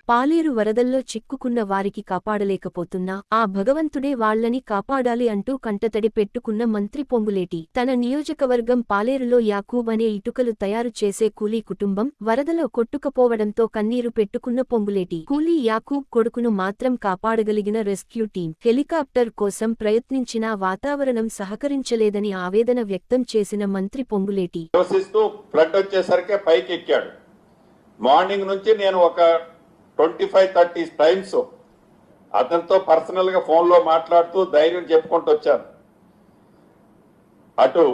పాలేరు వరదల్లో చిక్కుకున్న వారికి కాపాడలేకపోతున్నా ఆ భగవంతుడే వాళ్లని కాపాడాలి అంటూ కంటతడి పెట్టుకున్న మంత్రి పొంగులేటి తన నియోజకవర్గం పాలేరులో యాకూబ్ అనే ఇటుకలు తయారు చేసే కూలీ కుటుంబం వరదలో కొట్టుకపోవడంతో కన్నీరు పెట్టుకున్న పొంగులేటి కూలీ యాకూబ్ కొడుకును మాత్రం కాపాడగలిగిన రెస్క్యూ టీం హెలికాప్టర్ కోసం ప్రయత్నించినా వాతావరణం సహకరించలేదని ఆవేదన వ్యక్తం చేసిన మంత్రి పొంగులేటి ఫ్లడ్ వచ్చేసరికి పైకి ఎక్కాడు. మార్నింగ్ నుంచి నేను ఒక 25-30 టైమ్స్ అతనితో పర్సనల్ గా ఫోన్ లో మాట్లాడుతూ ధైర్యం చెప్పుకుంటూ వచ్చాను. అటు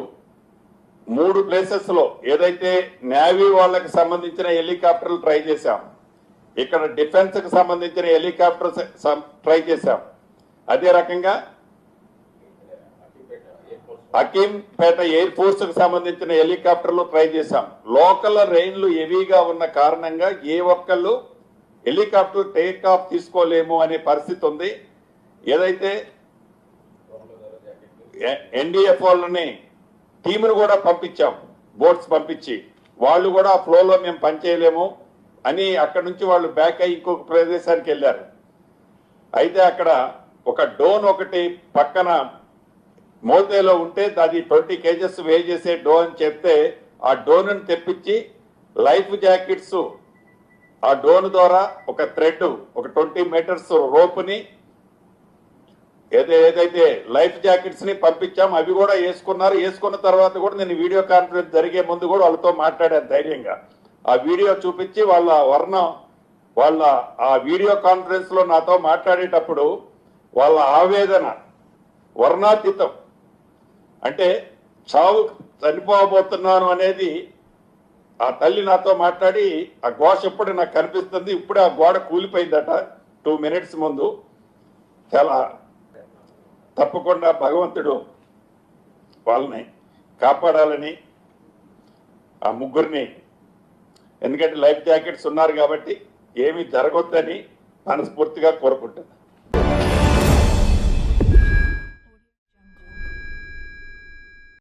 3 ప్లేసెస్ లో ఏదైతే నేవీ వాళ్ళకి సంబంధించిన హెలికాప్టర్లు ట్రై చేశాం, ఇక్కడ డిఫెన్స్ కి సంబంధించిన హెలికాప్టర్ ట్రై చేశాం, అదే రకంగా అకీంపేట ఎయిర్ ఫోర్స్ కు సంబంధించిన హెలికాప్టర్లు ట్రై చేశాం. లోకల్ రైన్లు హెవీగా ఉన్న కారణంగా ఏ ఒక్కళ్ళు హెలికాప్టర్ టేక్ ఆఫ్ తీసుకోలేము అనే పరిస్థితి ఉంది. ఏదైతే ఎన్డీఎఫ్ వాళ్ళని టీమును కూడా పంపించాం, బోట్స్ పంపించి, వాళ్ళు కూడా ఆ ఫ్లోలో మేము పనిచేయలేము అని అక్కడ నుంచి వాళ్ళు బ్యాక్ అయ్యి ఇంకొక ప్రదేశానికి వెళ్ళారు. అయితే అక్కడ ఒక డోన్ ఒకటి పక్కన మోతేలో ఉంటే అది 20 kgs వే చేసే డోన్ అని చెప్తే ఆ డోన్ తెప్పించి లైఫ్ జాకెట్స్ ఆ డోన్ ద్వారా ఒక థ్రెడ్ ఒక 20 మీటర్స్ రోప్ని ఏదైతే లైఫ్ జాకెట్స్ ని పంపించాం, అవి కూడా వేసుకున్నారు. వేసుకున్న తర్వాత కూడా నేను వీడియో కాన్ఫరెన్స్ జరిగే ముందు కూడా వాళ్ళతో మాట్లాడాను ధైర్యంగా. ఆ వీడియో చూపించి వాళ్ళ ఆ వీడియో కాన్ఫరెన్స్ లో నాతో మాట్లాడేటప్పుడు వాళ్ళ ఆవేదన వర్ణాతీతం. అంటే చావు చనిపోబోతున్నాను అనేది ఆ తల్లి నాతో మాట్లాడి ఆ ఘోష ఇప్పుడు నాకు కనిపిస్తుంది. ఇప్పుడే ఆ గోడ కూలిపోయిందట 2 minutes ముందు. చాలా తప్పకుండా భగవంతుడు వాళ్ళని కాపాడాలని ఆ ముగ్గురిని, ఎందుకంటే లైఫ్ జాకెట్స్ ఉన్నారు కాబట్టి ఏమీ జరగొద్దని మనస్ఫూర్తిగా కోరుకుంటున్నాను.